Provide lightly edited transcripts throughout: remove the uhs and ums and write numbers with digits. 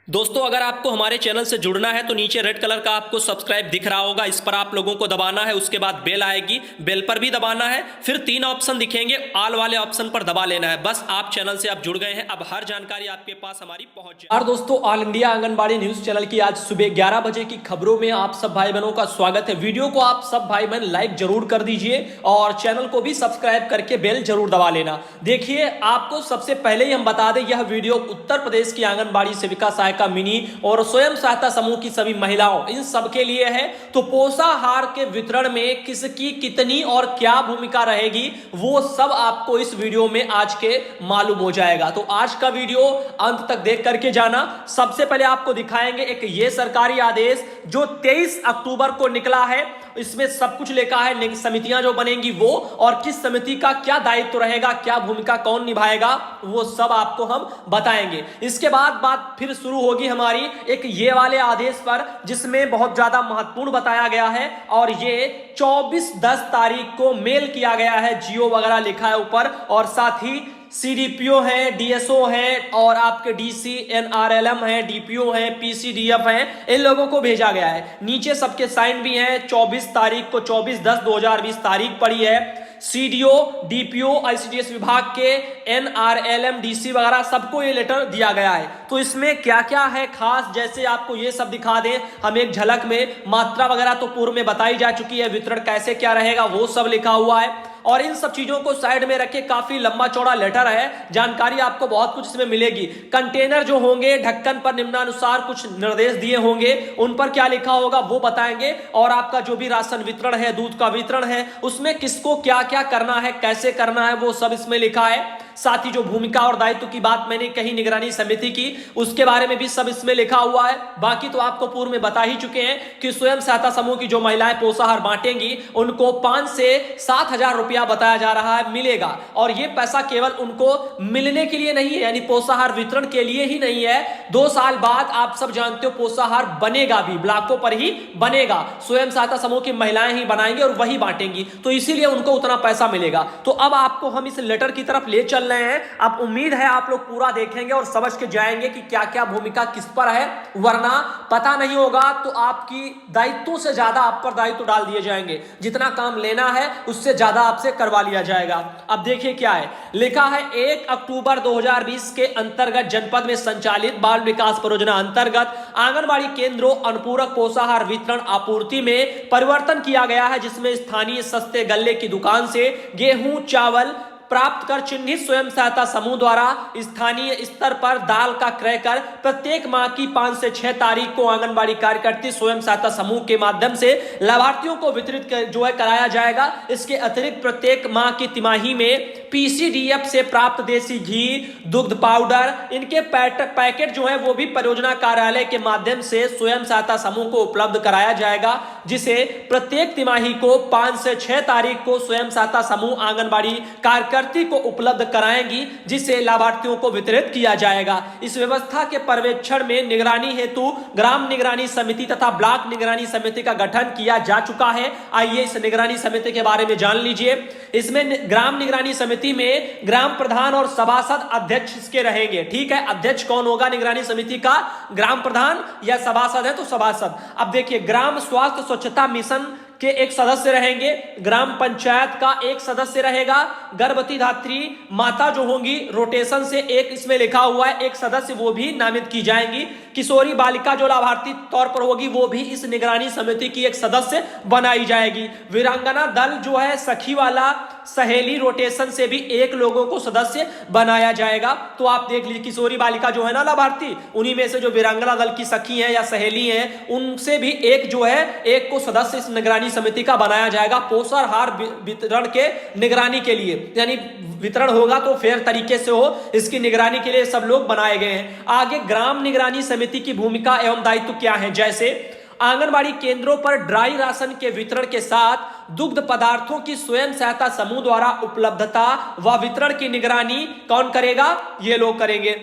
दोस्तों, अगर आपको हमारे चैनल से जुड़ना है तो नीचे रेड कलर का आपको सब्सक्राइब दिख रहा होगा, इस पर आप लोगों को दबाना है। उसके बाद बेल आएगी, बेल पर भी दबाना है। फिर 3 ऑप्शन दिखेंगे, ऑल वाले ऑप्शन पर दबा लेना है। बस आप चैनल से आप जुड़ गए हैं, अब हर जानकारी आपके पास हमारी पहुंच जाए। और दोस्तों, all India anganwadi news channel की आज सुबह 11 बजे की खबरों में आप सब भाई बहनों का स्वागत है। वीडियो को आप सब भाई बहन लाइक जरूर कर दीजिए और चैनल को भी सब्सक्राइब करके बेल जरूर दबा लेना। देखिए, आपको सबसे पहले ही हम बता दें, यह वीडियो उत्तर प्रदेश की आंगनबाड़ी सेविका सहायिका मिनी और स्वयं सहायता समूह की सभी महिलाओं, इन सबके लिए है। तो पोषाहार के वितरण में किसकी कितनी और क्या भूमिका रहेगी, वो सब आपको इस वीडियो में आज के मालूम हो जाएगा। तो आज का वीडियो अंत तक देख करके जाना। सबसे पहले आपको दिखाएंगे एक ये सरकारी आदेश जो 23 अक्टूबर को निकला है। इसमें सब कुछ लिखा है, समितियां जो बनेंगी वो, और किस समिति का क्या दायित्व रहेगा, क्या भूमिका कौन निभाएगा, वो सब आपको हम बताएंगे। इसके बाद बात फिर शुरू होगी हमारी एक ये वाले आदेश पर, जिसमें बहुत ज्यादा महत्वपूर्ण बताया गया है। और ये 24/10 तारीख को मेल किया गया है, जियो वगैरह लिखा है ऊपर, और साथ ही सीडीपीओ है, डीएसओ है, और आपके डीसी एनआरएलएम है, डीपीओ है, पीसीडीएफ है, इन लोगों को भेजा गया है। नीचे सबके साइन भी हैं। 24 तारीख को 24/10/2020 तारीख पड़ी है। सीडीओ, डीपीओ, आईसीडीएस विभाग के, एनआरएलएम, डीसी वगैरह सबको ये लेटर दिया गया है। तो इसमें क्या क्या है खास, जैसे आपको ये सब दिखा दें हम एक झलक में। मात्रा वगैरह तो पूर्व में बताई जा चुकी है, वितरण कैसे क्या रहेगा वो सब लिखा हुआ है। और इन सब चीजों को साइड में रखे, काफी लंबा चौड़ा लेटर है, जानकारी आपको बहुत कुछ इसमें मिलेगी। कंटेनर जो होंगे, ढक्कन पर निम्नानुसार कुछ निर्देश दिए होंगे, उन पर क्या लिखा होगा वो बताएंगे। और आपका जो भी राशन वितरण है, दूध का वितरण है, उसमें किसको क्या क्या करना है, कैसे करना है, वो सब इसमें लिखा है। साथ ही जो भूमिका और दायित्व की बात मैंने कही निगरानी समिति की, उसके बारे में भी सब इसमें लिखा हुआ है। बाकी तो आपको पूर्व में बता ही चुके हैं कि स्वयं सहायता समूह की जो महिलाएं पोषाहार बांटेंगी, उनको 5 से 7 हजार रुपया बताया जा रहा है मिलेगा। और ये पैसा केवल उनको मिलने के लिए नहीं है, यानी पोषाहार वितरण के लिए ही नहीं है। 2 साल बाद आप सब जानते हो पोषाहार बनेगा भी, ब्लॉकों पर ही बनेगा, स्वयं सहायता समूह की महिलाएं ही बनाएंगी और वही बांटेंगी, तो इसीलिए उनको उतना पैसा मिलेगा। तो अब आपको हम इस लेटर की तरफ ले चल रहे हैं। अब उम्मीद है आप लोग पूरा देखेंगे और समझ के जाएंगे कि क्या क्या भूमिका किस पर है, वरना पता नहीं होगा तो आपकी दायित्वों से ज्यादा आप पर दायित्व डाल दिए जाएंगे। जितना काम लेना है उससे ज्यादा आपसे करवा लिया जाएगा। अब देखिए क्या है लिखा है। 1 अक्टूबर 2020 के अंतर्गत जनपद में संचालित बाल विकास परियोजना अंतर्गत आंगनबाड़ी केंद्रों अनुपूरक पोषाहार वितरण आपूर्ति में परिवर्तन किया गया है, जिसमें स्थानीय सस्ते गल्ले की दुकान से गेहूं चावल प्राप्त कर चिन्हित स्वयं सहायता समूह द्वारा स्थानीय स्तर पर दाल का क्रय कर प्रत्येक माह की 5 से 6 तारीख को आंगनबाड़ी कार्यकर्ती स्वयं सहायता समूह के माध्यम से लाभार्थियों को वितरित कराया जाएगा। इसके अतिरिक्त प्रत्येक माह की तिमाही में पीसीडीएफ से प्राप्त देसी घी, दुग्ध पाउडर, इनके पैकेट जो है वो भी परियोजना कार्यालय के माध्यम से स्वयं सहायता समूह को उपलब्ध कराया जाएगा, जिसे प्रत्येक तिमाही को 5 से 6 तारीख को स्वयं सहायता समूह आंगनबाड़ी कार्यकर्ती को उपलब्ध कराएंगी, जिसे लाभार्थियों को वितरित किया जाएगा। इस व्यवस्था के पर्यवेक्षण में निगरानी हेतु ग्राम निगरानी समिति तथा ब्लॉक निगरानी समिति का गठन किया जा चुका है। आइए इस निगरानी समिति के बारे में जान लीजिए। इसमें ग्राम निगरानी समिति में ग्राम प्रधान और सभासद अध्यक्ष इसके रहेंगे। ठीक है, अध्यक्ष कौन होगा निगरानी समिति का? ग्राम प्रधान, या सभासद है तो सभासद। अब देखिए, ग्राम स्वास्थ्य स्वच्छता मिशन के एक सदस्य रहेंगे, ग्राम पंचायत का एक सदस्य रहेगा, गर्भवती धात्री माता जो होंगी रोटेशन से एक इसमें लिखा हुआ है एक सदस्य, वो भी नामित की जाएंगी। किशोरी बालिका जो लाभार्थी तौर पर होगी वो भी इस निगरानी समिति की एक सदस्य बनाई जाएगी। वीरांगना दल जो है सखी वाला, सहेली रोटेशन से भी एक लोगों को सदस्य बनाया जाएगा। तो आप देख लीजिए, किशोरी बालिका जो है ना लाभार्थी, उन्हीं में से जो वीरांगना दल की सखी है या सहेली है, उनसे भी एक जो है एक को सदस्य इस निगरानी समिति का बनाया जाएगा पोषाहार वितरण के निगरानी के लिए। यानी वितरण होगा तो फेयर तरीके से हो, इसकी निगरानी के लिए सब लोग बनाए गए हैं। आगे ग्राम निगरानी समिति की भूमिका एवं दायित्व क्या है, जैसे आंगनबाड़ी केंद्रों पर ड्राई राशन के वितरण के साथ दुग्ध पदार्थों की स्वयं सहायता समूह द्वारा उपलब्धता व वितरण की निगरानी कौन करेगा? ये लोग करेंगे।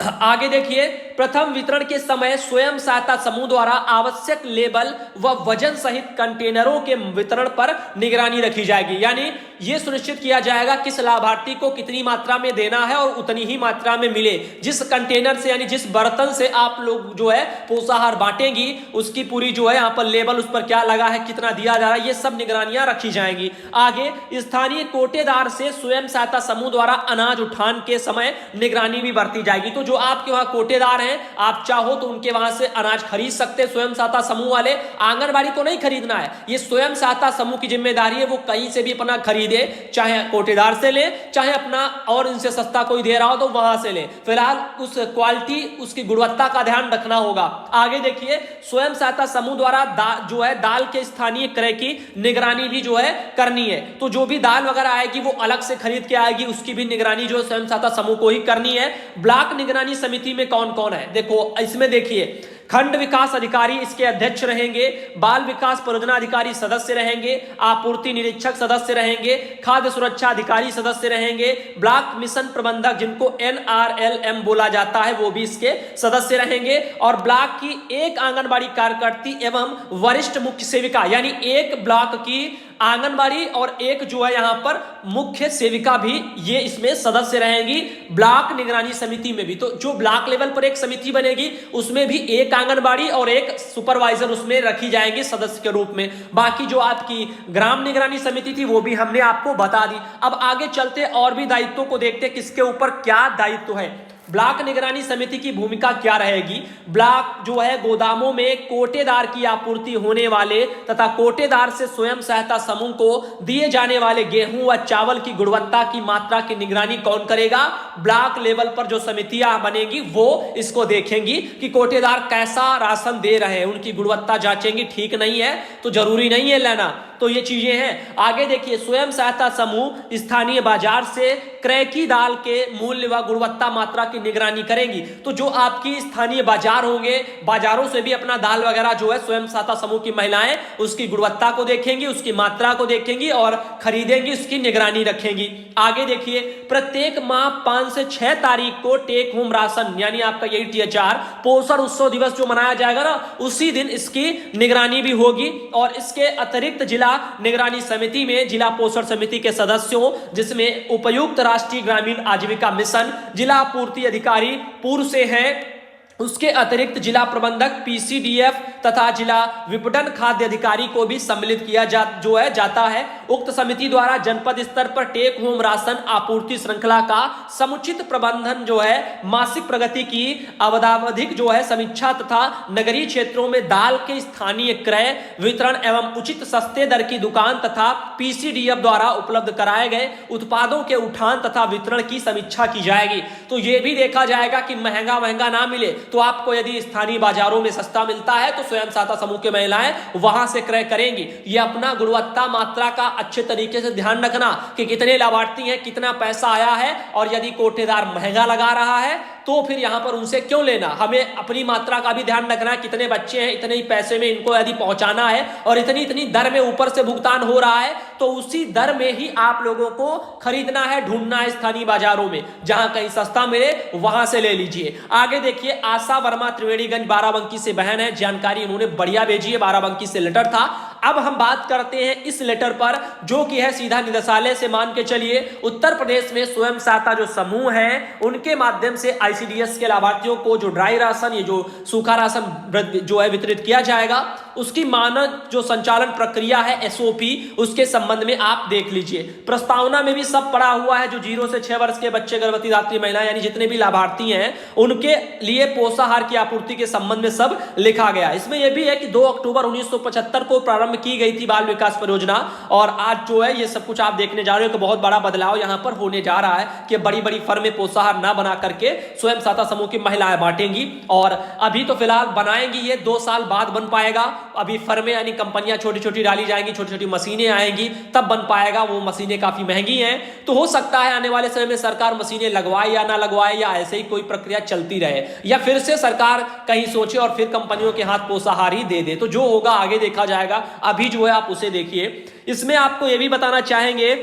आगे देखिए, प्रथम वितरण के समय स्वयं सहायता समूह द्वारा आवश्यक लेबल व वजन सहित कंटेनरों के वितरण पर निगरानी रखी जाएगी। यानी यह सुनिश्चित किया जाएगा किस लाभार्थी को कितनी मात्रा में देना है और उतनी ही मात्रा में मिले। जिस कंटेनर से यानी जिस बर्तन से आप लोग जो है पोषाहार बांटेंगी उसकी पूरी जो है यहाँ पर लेबल, उस पर क्या लगा है, कितना दिया जा रहा है, ये सब निगरानियां रखी जाएंगी। आगे स्थानीय कोटेदार से स्वयं सहायता समूह द्वारा अनाज उठान के समय निगरानी भी बरती जाएगी। तो जो आपके वहां कोटेदार हैं, आप चाहो तो उनके वहां से अनाज खरीद सकते हैं। स्वयं सहायता समूह वाले आंगनबाड़ी को नहीं खरीदना है, ये स्वयं सहायता समूह की जिम्मेदारी है। वो कहीं से भी अपना खरीदे, चाहे कोटेदार से ले, चाहे अपना और इनसे सस्ता कोई दे रहा हो तो वहां से ले। फिलहाल उस क्वालिटी, उसकी गुणवत्ता का ध्यान रखना होगा। आगे देखिए, स्वयं सहायता समूह द्वारा जो है दाल के स्थानीय क्रय की निगरानी भी जो है करनी है। तो जो भी दाल वगैरह आएगी वो अलग से खरीद के आएगी, उसकी भी निगरानी जो स्वयं सहायता समूह को ही करनी है। ब्लॉक निगरानी समिति में कौन कौन है, देखो इसमें देखिए, खंड विकास अधिकारी इसके अध्यक्ष रहेंगे, बाल विकास परियोजना अधिकारी सदस्य रहेंगे, आपूर्ति निरीक्षक सदस्य रहेंगे, खाद्य सुरक्षा अधिकारी सदस्य रहेंगे, ब्लॉक मिशन प्रबंधक जिनको NRLM बोला जाता है वो भी इसके सदस्य रहेंगे, और ब्लॉक की एक आंगनबाड़ी कार्यकर्ती एवं वरिष्ठ मुख्य सेविका, यानी एक ब्लॉक की आंगनबाड़ी और एक जो है यहां पर मुख्य सेविका भी ये इसमें सदस्य रहेंगी ब्लॉक निगरानी समिति में भी। तो जो ब्लॉक लेवल पर एक समिति बनेगी उसमें भी एक आंगनबाड़ी और एक सुपरवाइजर उसमें रखी जाएंगी सदस्य के रूप में। बाकी जो आपकी ग्राम निगरानी समिति थी वो भी हमने आपको बता दी। अब आगे चलते और भी दायित्वों को देखते किसके ऊपर क्या दायित्व है। ब्लॉक निगरानी समिति की भूमिका क्या रहेगी। ब्लॉक जो है गोदामों में कोटेदार की आपूर्ति होने वाले तथा कोटेदार से स्वयं सहायता समूह को दिए जाने वाले गेहूं व चावल की गुणवत्ता की मात्रा की निगरानी कौन करेगा। ब्लॉक लेवल पर जो समितियां बनेगी वो इसको देखेंगी कि कोटेदार कैसा राशन दे रहे हैं, उनकी गुणवत्ता जांचेंगी। ठीक नहीं है तो जरूरी नहीं है लेना, तो ये चीजें हैं। आगे देखिए, स्वयं सहायता समूह स्थानीय बाजार से क्रय की दाल के मूल्य व गुणवत्ता मात्रा की निगरानी करेंगी। तो जो आपकी स्थानीय बाजार होंगे, बाजारों से भी अपना दाल वगैरह जो है स्वयं सहायता समूह की महिलाएं उसकी गुणवत्ता को देखेंगी, उसकी मात्रा को देखेंगी और खरीदेंगी, उसकी निगरानी रखेंगी। आगे देखिए, प्रत्येक माह 5 से 6 तारीख को टेक होम राशन यानी आपका यही THR पोषण उत्सव दिवस जो मनाया जाएगा ना, उसी दिन इसकी निगरानी भी होगी। और इसके अतिरिक्त जिला निगरानी समिति में जिला पोषण समिति के सदस्यों, जिसमें उपायुक्त राष्ट्रीय ग्रामीण आजीविका मिशन जिला पूर्ति अधिकारी पूर्व से हैं, उसके अतिरिक्त जिला प्रबंधक PCDF तथा जिला विपणन खाद्य अधिकारी को भी सम्मिलित किया जाता है। उक्त समिति द्वारा जनपद स्तर पर टेक होम राशन आपूर्ति श्रृंखला का समुचित प्रबंधन जो है, मासिक प्रगति की अवधावधिक जो है समीक्षा तथा नगरीय क्षेत्रों में दाल के स्थानीय क्रय वितरण एवं उचित सस्ते दर की दुकान तथा PCDF द्वारा उपलब्ध कराए गए उत्पादों के उठान तथा वितरण की समीक्षा की जाएगी। तो यह भी देखा जाएगा कि महंगा ना मिले, तो आपको यदि स्थानीय बाजारों में सस्ता मिलता है तो स्वयं सहायता समूह की महिलाएं वहां से क्रय करेंगी। ये अपना गुणवत्ता मात्रा का अच्छे तरीके से ध्यान रखना कि कितने लाभार्थी हैं, कितना पैसा आया है, और यदि कोटेदार महंगा लगा रहा है तो फिर यहां पर उनसे क्यों लेना। हमें अपनी मात्रा का भी ध्यान रखना है, कितने बच्चे हैं, इतने ही पैसे में इनको यदि पहुंचाना है और इतनी दर में ऊपर से भुगतान हो रहा है तो उसी दर में ही आप लोगों को खरीदना है, ढूंढना है स्थानीय बाजारों में, जहां कहीं सस्ता मिले वहां से ले लीजिए। आगे देखिए, आशा वर्मा त्रिवेणीगंज बाराबंकी से बहन है, जानकारी उन्होंने बढ़िया भेजी है, बाराबंकी से लेटर था। अब हम बात करते हैं इस लेटर पर जो कि है सीधा निदेशालय से। मान के चलिए उत्तर प्रदेश में स्वयं सहायता जो समूह है उनके माध्यम से ICDS के लाभार्थियों को जो ड्राई राशन, ये जो सूखा राशन जो है वितरित किया जाएगा, उसकी मानक जो संचालन प्रक्रिया है SOP, उसके संबंध में आप देख लीजिए। प्रस्तावना में भी सब पड़ा हुआ है। जो 0 से 6 वर्ष के बच्चे, गर्भवती दात्री महिलाएं यानी जितने भी लाभार्थी हैं उनके लिए पोषाहार की आपूर्ति के संबंध में सब लिखा गया। इसमें यह भी है कि 2 अक्टूबर 1975 को प्रारंभ की गई थी बाल विकास परियोजना, और आज जो है ये सब कुछ आप देखने जा रहे हो कि बहुत बड़ा बदलाव यहां पर होने जा रहा है कि बड़ी फर्में पोषाहार ना बना करके स्वयं सहायता समूह की महिलाएं बांटेंगी। और अभी तो फिलहाल बनाएंगी, ये 2 साल बाद बन पाएगा। अभी फर्में यानी कंपनियां छोटी डाली जाएंगी, छोटी मशीनें आएंगी, तब बन पाएगा। वो मशीनें काफी महंगी हैं, तो हो सकता है आने वाले समय में सरकार मशीनें लगवाए या ना लगवाए, या ऐसे ही कोई प्रक्रिया चलती रहे, या फिर से सरकार कहीं सोचे और फिर कंपनियों के हाथ पोषाहार ही दे दे। तो जो होगा आगे देखा जाएगा, अभी जो है आप उसे देखिए। इसमें आपको यह भी बताना चाहेंगे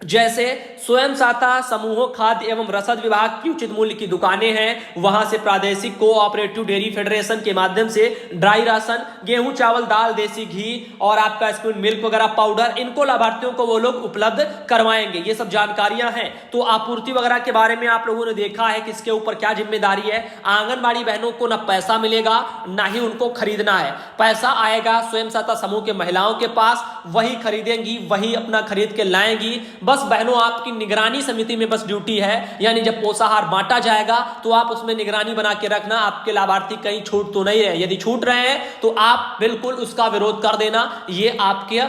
जैसे स्वयं सहायता समूहों, खाद्य एवं रसद विभाग की उचित मूल्य की दुकानें हैं, वहां से प्रादेशिक कोऑपरेटिव डेयरी फेडरेशन के माध्यम से ड्राई राशन, गेहूं, चावल, दाल, देसी घी और आपका स्कूल मिल्क वगैरह पाउडर, इनको लाभार्थियों को वो लोग उपलब्ध करवाएंगे। ये सब जानकारियां हैं। तो आपूर्ति वगैरह के बारे में आप लोगों ने देखा है कि इसके ऊपर क्या जिम्मेदारी है। आंगनबाड़ी बहनों को ना पैसा मिलेगा ना ही उनको खरीदना है, पैसा आएगा स्वयं सहायता समूह के महिलाओं के पास, वही खरीदेंगी, वही अपना खरीद के लाएंगी। बस बहनों आपकी निगरानी समिति में बस ड्यूटी है, यानी जब पोषाहार बांटा जाएगा तो आप उसमें निगरानी बना के रखना, आपके लाभार्थी कहीं छूट तो नहीं रहे। यदि छूट रहे हैं तो आप बिल्कुल उसका विरोध कर देना। ये आपके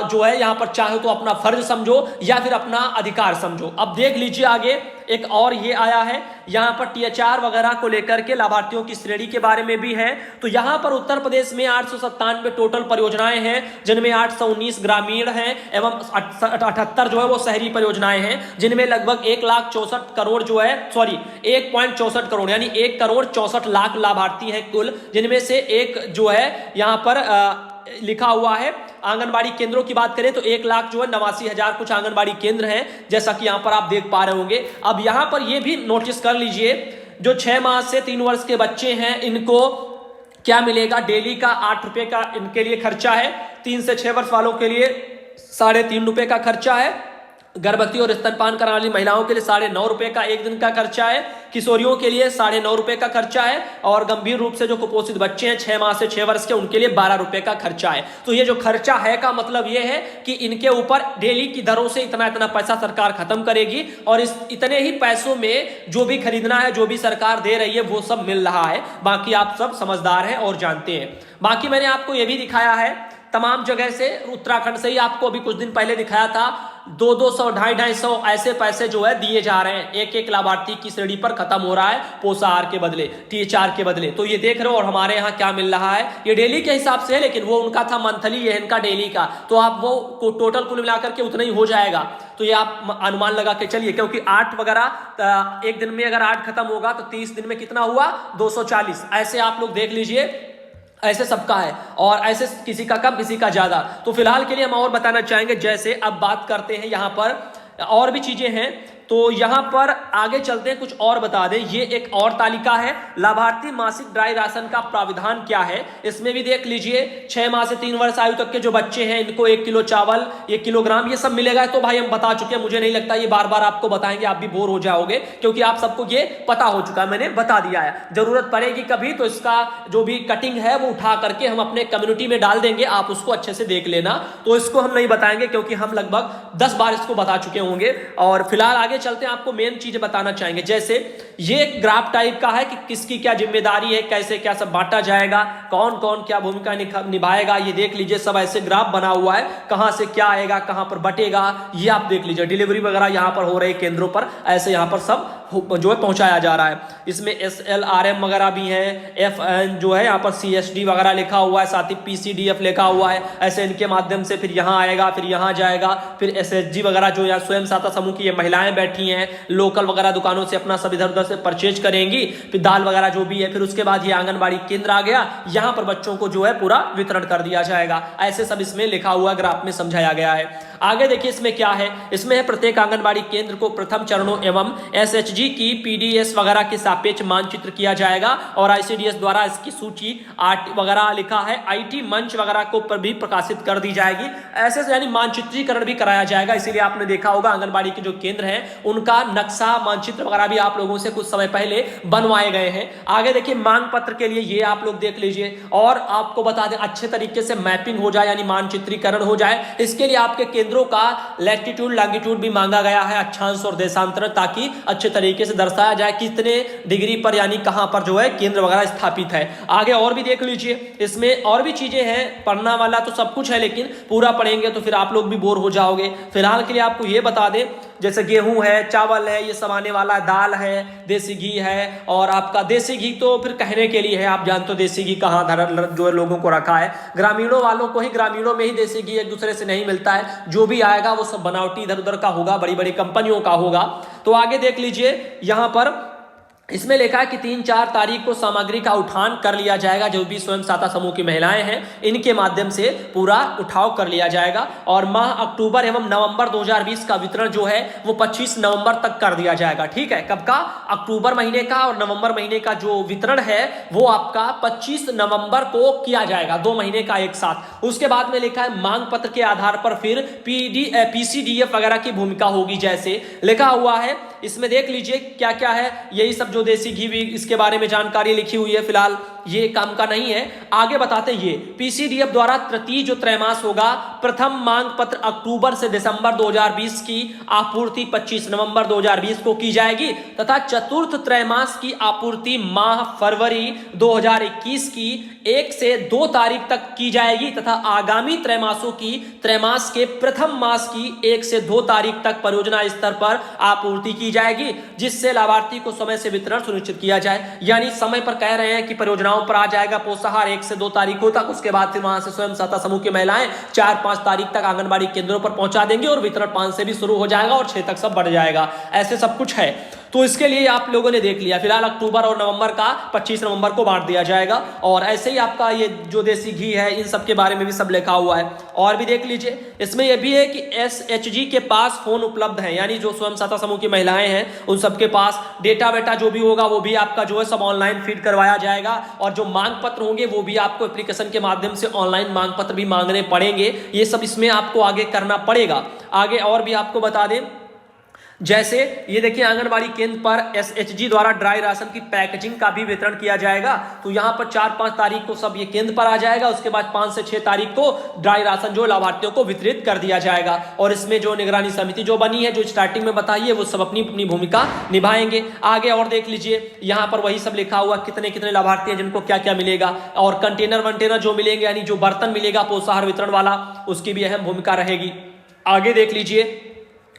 जो है यहां पर चाहे तो अपना फर्ज समझो या फिर अपना अधिकार समझो। अब देख लीजिए आगे एक और ये आया है, यहां पर THR वगैरह को लेकर के लाभार्थियों की श्रेणी के बारे में भी है। तो यहां पर उत्तर प्रदेश में 897 टोटल परियोजनाएं हैं, जिनमें 819 ग्रामीण हैं एवं 78 जो है वो शहरी परियोजनाएं हैं, जिनमें लगभग 1,64 करोड़ जो है 1.64 करोड़ यानी 1,64,00,000 लाभार्थी हैं कुल, जिनमें से एक जो है यहां पर लिखा हुआ है। आंगनबाड़ी केंद्रों की बात करें तो 1,89,000 कुछ आंगनबाड़ी केंद्र हैं, जैसा कि यहां पर आप देख पा रहे होंगे। अब यहां पर यह भी नोटिस कर लीजिए, जो 6 माह से 3 वर्ष के बच्चे हैं इनको क्या मिलेगा। डेली का 8 रुपए का इनके लिए खर्चा है, 3 से 6 वर्ष वालों के लिए 3.5 रुपए का खर्चा है, गर्भवती और स्तनपान कराने वाली महिलाओं के लिए 9.5 रुपए का एक दिन का खर्चा है, किशोरियों के लिए 9.5 रुपए का खर्चा है, और गंभीर रूप से जो कुपोषित बच्चे हैं 6 माह से 6 वर्ष के, उनके लिए 12 रुपए का खर्चा है। तो ये जो खर्चा है का मतलब ये है कि इनके ऊपर डेली की दरों से इतना इतना पैसा सरकार खत्म करेगी, और इस इतने ही पैसों में जो भी खरीदना है, जो भी सरकार दे रही है, वो सब मिल रहा है। बाकी आप सब समझदार हैं और जानते हैं। बाकी मैंने आपको ये भी दिखाया है तमाम जगह से, उत्तराखंड से ही आपको अभी कुछ दिन पहले दिखाया था, 200, 250 ऐसे पैसे जो है दिए जा रहे हैं, एक एक लाभार्थी की श्रेणी पर खत्म हो रहा है पोषाहार के बदले, THR के बदले। तो ये देख रहे हो, और हमारे यहाँ क्या मिल रहा है, ये डेली के हिसाब से है, लेकिन वो उनका था मंथली, ये इनका डेली का। तो आप वो टोटल कुल मिलाकर के उतना ही हो जाएगा। तो ये आप अनुमान लगा के चलिए, क्योंकि 8 वगैरह एक दिन में अगर 8 खत्म होगा तो 30 दिन में कितना हुआ, 240। ऐसे आप लोग देख लीजिए, ऐसे सबका है, और ऐसे किसी का कम किसी का ज्यादा। तो फिलहाल के लिए हम और बताना चाहेंगे, जैसे अब बात करते हैं यहाँ पर और भी चीजें हैं, तो यहां पर आगे चलते हैं, कुछ और बता दें। ये एक और तालिका है, लाभार्थी मासिक ड्राई राशन का प्राविधान क्या है, इसमें भी देख लीजिए। 6 माह से 3 वर्ष आयु तक के जो बच्चे हैं इनको 1 किलो चावल, 1 किलोग्राम ये सब मिलेगा। तो भाई हम बता चुके हैं, मुझे नहीं लगता ये बार बार आपको बताएंगे, आप भी बोर हो जाओगे, क्योंकि आप सबको ये पता हो चुका है, मैंने बता दिया है। जरूरत पड़ेगी कभी तो इसका जो भी कटिंग है वो उठा करके हम अपने कम्युनिटी में डाल देंगे, आप उसको अच्छे से देख लेना। तो इसको हम नहीं बताएंगे, क्योंकि हम लगभग 10 बार इसको बता चुके होंगे। और फिलहाल आगे चलते हैं, आपको मेन चीजें बताना चाहेंगे। जैसे ये ग्राफ टाइप का है कि किसकी क्या जिम्मेदारी है, कैसे क्या सब बांटा जाएगा, कौन कौन क्या भूमिका निभाएगा, ये देख लीजिए। सब ऐसे ग्राफ बना हुआ है, कहां से क्या आएगा, कहां पर बटेगा, ये आप देख लीजिए। डिलीवरी वगैरह यहां पर हो रहे केंद्रों पर, ऐसे यहां पर सब जो है पहुंचाया जा रहा है। इसमें SLRM वगैरह भी है, FN जो है यहाँ पर CSD वगैरह लिखा हुआ है, साथ ही PCDF लिखा हुआ है। ऐसे इनके माध्यम से फिर यहाँ आएगा, फिर यहाँ जाएगा, फिर SHG वगैरह जो या स्वयं सहायता समूह की ये महिलाएं बैठी हैं, लोकल वगैरह दुकानों से अपना सब इधर उधर से परचेज करेंगी, फिर दाल वगैरह जो भी है। फिर उसके बाद ये आंगनबाड़ी केंद्र आ गया, यहाँ पर बच्चों को जो है पूरा वितरण कर दिया जाएगा। ऐसे सब इसमें लिखा हुआ ग्राफ में समझाया गया है। आगे देखिए इसमें क्या है, इसमें है प्रत्येक आंगनबाड़ी केंद्र को प्रथम चरणों एवं SHG की PDS वगैरह के सापेक्ष मानचित्र किया जाएगा, और ICDS द्वारा इसकी सूची वगैरह लिखा है, IT मंच वगैरह को पर भी प्रकाशित कर दी जाएगी। ऐसे यानी मानचित्रीकरण भी कराया जाएगा। इसीलिए आपने देखा होगा आंगनबाड़ी के जो केंद्र हैं उनका नक्शा मानचित्र वगैरह भी आप लोगों से कुछ समय पहले बनवाए गए हैं। आगे देखिए मांग पत्र के लिए ये आप लोग देख लीजिए, और आपको बता दें अच्छे तरीके से मैपिंग हो जाए, यानी मानचित्रीकरण हो जाए। इसके लिए आपके केंद्रों का लैटिट्यूड लॉन्गिट्यूड भी मांगा गया है, अक्षांश और देशांतर, ताकि अच्छे तरीके से दर्शाया जाए कितने डिग्री पर यानी कहां पर जो है केंद्र वगैरह स्थापित है। आगे और भी देख लीजिए, इसमें और भी चीजें हैं, पढ़ना वाला तो सब कुछ है, लेकिन पूरा पढ़ेंगे तो फिर आप लोग भी बोर हो जाओगे। फिलहाल के लिए आपको ये बता दें, जैसे गेहूं है, चावल है, ये सब आने वाला, दाल है, देसी घी है, और आपका देसी घी तो फिर कहने के लिए है, आप जानते हो देसी घी कहाँ जो है लोगों को रखा है। ग्रामीणों वालों को ही ग्रामीणों में ही देसी घी एक दूसरे से नहीं मिलता है, जो भी आएगा वो सब बनावटी इधर उधर का होगा, बड़ी बड़ी कंपनियों का होगा। तो आगे देख लीजिए, यहां पर इसमें लिखा है कि 3-4 तारीख को सामग्री का उठान कर लिया जाएगा। जो भी स्वयं सहायता समूह की महिलाएं हैं इनके माध्यम से पूरा उठाव कर लिया जाएगा और माह अक्टूबर एवं नवंबर 2020 का वितरण जो है वो 25 नवंबर तक कर दिया जाएगा। ठीक है, कब का? अक्टूबर महीने का और नवंबर महीने का जो वितरण है वो आपका 25 नवंबर को किया जाएगा, 2 महीने का एक साथ। उसके बाद में लिखा है मांग पत्र के आधार पर फिर PCDF वगैरह की भूमिका होगी। जैसे लिखा हुआ है इसमें देख लीजिए क्या क्या है, यही सब जो देसी घी भी इसके बारे में जानकारी लिखी हुई है, फिलहाल ये काम का नहीं है, आगे बताते हैं। ये PCDF द्वारा तृतीय जो त्रैमास होगा, प्रथम मांग पत्र अक्टूबर से दिसंबर 2020 की आपूर्ति 25 नवंबर 2020 को की जाएगी तथा चतुर्थ त्रैमास की आपूर्ति माह फरवरी 2021 की 1 से 2 तारीख तक की जाएगी तथा आगामी त्रैमासों की त्रैमास के प्रथम मास की 1 से 2 तारीख तक परियोजना स्तर पर आपूर्ति की जाएगी, जिससे लाभार्थी को समय से वितरण सुनिश्चित किया जाए। यानी समय पर कह रहे हैं कि परियोजनाओं पर आ जाएगा पोषाहार 1 से 2 तारीखों तक। उसके बाद फिर वहां से स्वयं सहायता समूह की महिलाएं 4-5 तारीख तक आंगनबाड़ी केंद्रों पर पहुंचा देंगे और वितरण 5 से भी शुरू हो जाएगा और 6 तक सब बढ़ जाएगा। ऐसे सब कुछ है, तो इसके लिए आप लोगों ने देख लिया। फिलहाल अक्टूबर और नवंबर का 25 नवंबर को बांट दिया जाएगा और ऐसे ही आपका ये जो देसी घी है इन सब के बारे में भी सब लिखा हुआ है। और भी देख लीजिए, इसमें यह भी है कि SHG के पास फोन उपलब्ध है, यानी जो स्वयं सहायता समूह की महिलाएं हैं उन सबके पास डेटा बेटा जो भी होगा वो भी आपका जो है सब ऑनलाइन फीड करवाया जाएगा और जो मांग पत्र होंगे वो भी आपको एप्लीकेशन के माध्यम से ऑनलाइन मांग पत्र भी मांगने पड़ेंगे। ये सब इसमें आपको आगे करना पड़ेगा। आगे और भी आपको बता दें, जैसे ये देखिए आंगनबाड़ी केंद्र पर SHG द्वारा ड्राई राशन की पैकेजिंग का भी वितरण किया जाएगा। तो यहां पर 4-5 तारीख को सब ये केंद्र पर आ जाएगा। उसके बाद 5 से 6 तारीख को ड्राई राशन जो लाभार्थियों को वितरित कर दिया जाएगा और इसमें जो निगरानी समिति जो बनी है, जो स्टार्टिंग में बताइए, वो सब अपनी अपनी भूमिका निभाएंगे। आगे और देख लीजिए, यहाँ पर वही सब लिखा हुआ कितने कितने लाभार्थी हैं जिनको क्या क्या मिलेगा और कंटेनर वंटेनर जो मिलेंगे, यानी जो बर्तन मिलेगा पोषाहार वितरण वाला, उसकी भी अहम भूमिका रहेगी। आगे देख लीजिए,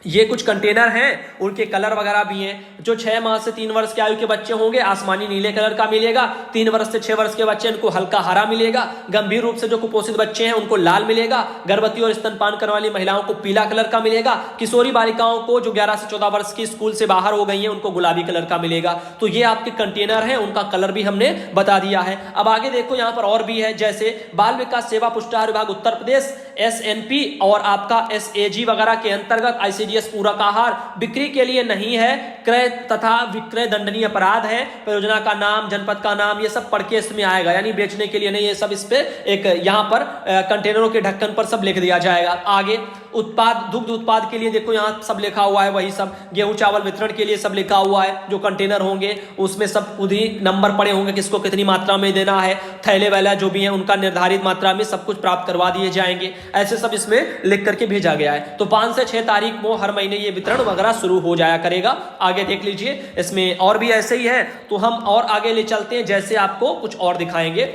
ये कुछ कंटेनर हैं, उनके कलर वगैरह भी हैं। जो 6 माह से 3 वर्ष के आयु के बच्चे होंगे आसमानी नीले कलर का मिलेगा, 3 वर्ष से 6 वर्ष के बच्चे उनको हल्का हरा मिलेगा, गंभीर रूप से जो कुपोषित बच्चे हैं उनको लाल मिलेगा, गर्भवती और स्तनपान करने वाली महिलाओं को पीला कलर का मिलेगा, किशोरी बालिकाओं को जो 11 से 14 वर्ष की स्कूल से बाहर हो गई हैं उनको गुलाबी कलर का मिलेगा। तो ये आपके कंटेनर हैं, उनका कलर भी हमने बता दिया है। अब आगे देखो, यहाँ पर और भी है, जैसे बाल विकास सेवा पुष्टाहार विभाग उत्तर प्रदेश SNP और आपका SAG वगैरह के अंतर्गत ICDS पूरक आहार बिक्री के लिए नहीं है, क्रय तथा विक्रय दंडनीय अपराध है। परियोजना का नाम, जनपद का नाम, ये सब पढ़ के इसमें आएगा, यानी बेचने के लिए नहीं, ये सब इस पे एक यहाँ पर कंटेनरों के ढक्कन पर सब लिख दिया जाएगा। आगे उत्पाद, दुग्ध उत्पाद के लिए देखो यहाँ सब लिखा हुआ है, वही सब गेहूं चावल वितरण के लिए सब लिखा हुआ है। जो कंटेनर होंगे उसमें सब खुद ही नंबर पड़े होंगे, किसको कितनी मात्रा में देना है, थैले वैला जो भी है उनका निर्धारित मात्रा में सब कुछ प्राप्त करवा दिए जाएंगे। ऐसे सब इसमें लिख करके भेजा गया है। तो 5 से 6 तारीख को हर महीने ये वितरण वगैरह शुरू हो जाया करेगा। आगे देख लीजिए, इसमें और भी ऐसे ही है, तो हम और आगे ले चलते हैं, जैसे आपको कुछ और दिखाएंगे,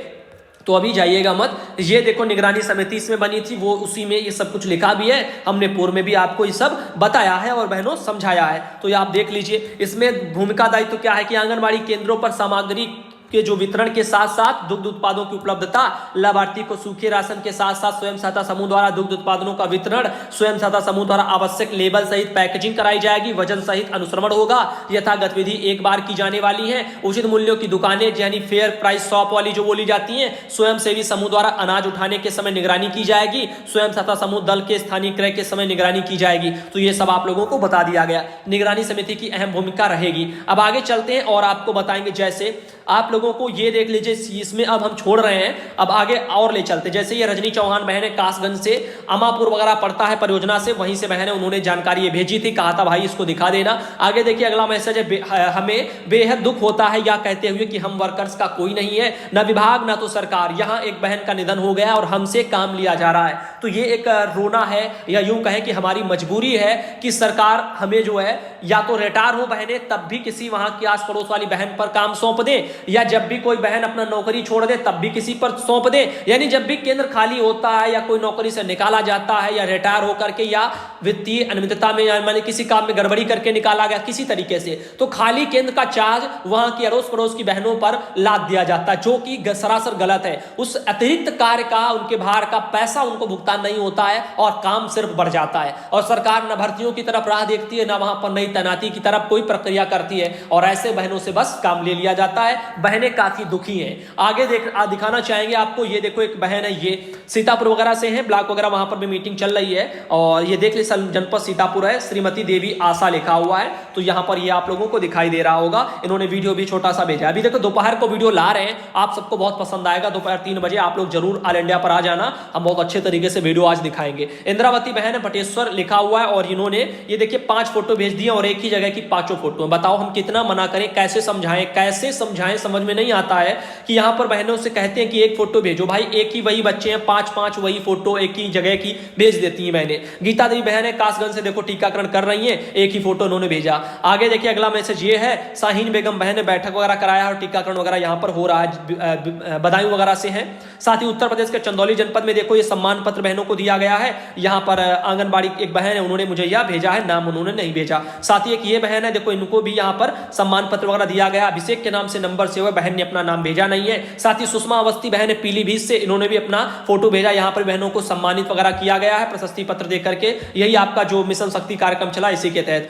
तो अभी जाइएगा मत। ये देखो निगरानी समिति इसमें बनी थी, वो उसी में ये सब कुछ लिखा भी है, हमने पूर्व में भी आपको ये सब बताया है और बहनों समझाया है। तो ये आप देख लीजिए, इसमें भूमिका दायित्व क्या है कि आंगनबाड़ी केंद्रों पर सामग्री के जो वितरण के साथ साथ दुग्ध उत्पादों की उपलब्धता, लाभार्थी को सूखे राशन के साथ साथ स्वयं सहायता समूह द्वारा दुग्ध उत्पादों का वितरण, स्वयं सहायता समूह द्वारा आवश्यक लेबल सहित पैकेजिंग कराई जाएगी, वजन सहित अनुश्रवण होगा। यथा गतिविधि एक बार की जाने वाली है। उचित मूल्यों की दुकानें यानी फेयर प्राइस शॉप वाली जो बोली जाती है, स्वयं सेवी समूह द्वारा अनाज उठाने के समय निगरानी की जाएगी, स्वयं सहायता समूह दल के स्थानीय क्रय के समय निगरानी की जाएगी। तो ये सब आप लोगों को बता दिया गया, निगरानी समिति की अहम भूमिका रहेगी। अब आगे चलते हैं और आपको बताएंगे, जैसे आप लोगों को ये देख लीजिए, इसमें अब हम छोड़ रहे हैं, अब आगे और ले चलते। जैसे ये रजनी चौहान बहन है, कासगंज से अमापुर वगैरह पड़ता है परियोजना से, वहीं से बहन है, उन्होंने जानकारी ये भेजी थी, कहा था भाई इसको दिखा देना। आगे देखिए अगला मैसेज है, हमें बेहद दुख होता है या कहते हुए कि हम वर्कर्स का कोई नहीं है, न विभाग न तो सरकार, यहाँ एक बहन का निधन हो गया और हमसे काम लिया जा रहा है। तो ये एक रोना है, या यूं कहें कि हमारी मजबूरी है कि सरकार हमें जो है या तो रिटायर हो बहने, तब भी किसी वहां की आस पड़ोस वाली बहन पर काम सौंप दे, या जब भी कोई बहन अपना नौकरी छोड़ दे तब भी किसी पर सौंप दे, यानी जब भी केंद्र खाली होता है या कोई नौकरी से निकाला जाता है या रिटायर होकर के या वित्तीय अनियमितता में माने किसी काम में गड़बड़ी करके निकाला गया किसी तरीके से, तो खाली केंद्र का चार्ज वहां की अड़ोस पड़ोस की बहनों पर लाद दिया जाता है, जो कि सरासर गलत है। उस अतिरिक्त कार्य का, उनके भार का पैसा उनको भुगतान नहीं होता है और काम सिर्फ बढ़ जाता है, और सरकार न भर्तियों की तरफ राह देखती है, ना वहां पर नई तैनाती की तरफ कोई प्रक्रिया करती है, और ऐसे बहनों से बस काम ले लिया जाता है। बहनें काफी दुखी हैं। आगे दिखाना चाहेंगे आपको, ये देखो एक बहन है, ये सीतापुर वगैरह से है, ब्लॉक वगैरह वहां पर भी मीटिंग चल रही है, और ये देख लीजिए जनपद सीतापुर है, श्रीमती देवी आशा लिखा हुआ है, तो यहां पर ये आप लोगों को दिखाई दे रहा होगा। इन्होंने वीडियो भी छोटा सा भेजा। अभी देखो दोपहर को वीडियो ला रहे हैं, आप सबको बहुत पसंद आएगा। दोपहर 3 बजे आप लोग जरूर ऑल इंडिया पर आ जाना, हम बहुत अच्छे तरीके से वीडियो आज दिखाएंगे। इंद्रावती बहन बटेश्वर लिखा हुआ है, और इन्होंने ये देखिए 5 फोटो भेज दिए और एक ही जगह की 5 फोटो। बताओ हम कितना मना करें, कैसे समझाएं, समझ में नहीं आता है कि यहां पर बहनों से कहते हैं कि एक फोटो भेजो, भाई एक ही वही बच्चे हैं, 5 वही फोटो एक ही जगह की भेज देती हैं बहनें। गीता देवी बहन है कासगंज से, देखो टीकाकरण कर रही है, एक ही फोटो उन्होंने भेजा। आगे देखिए अगला मैसेज ये है, शाहीन बेगम बहन ने बैठक वगैरह कराया और टीकाकरण वगैरह यहां पर हो रहा है, बदायूं वगैरह से है। साथ ही उत्तर प्रदेश के चंदौली जनपद में देखो ये सम्मान पत्र बहनों को दिया गया है। यहां पर आंगनबाड़ी एक बहन है, उन्होंने मुझे यह भेजा है, नाम उन्होंने नहीं भेजा। साथ ही एक ये बहन है, देखो इनको भी यहां पर सम्मान पत्र वगैरह दिया गया, अभिषेक के नाम से नंबर से हुआ, बहन ने अपना नाम भेजा नहीं है। साथ ही सुषमा अवस्थी बहन है पीलीभीत से, इन्होंने भी अपना फोटो भेजा, यहां पर बहनों को सम्मानित वगैरह किया गया है प्रशस्ति पत्र देकर के। यही आपका जो मिशन शक्ति कार्यक्रम चला इसी के तहत।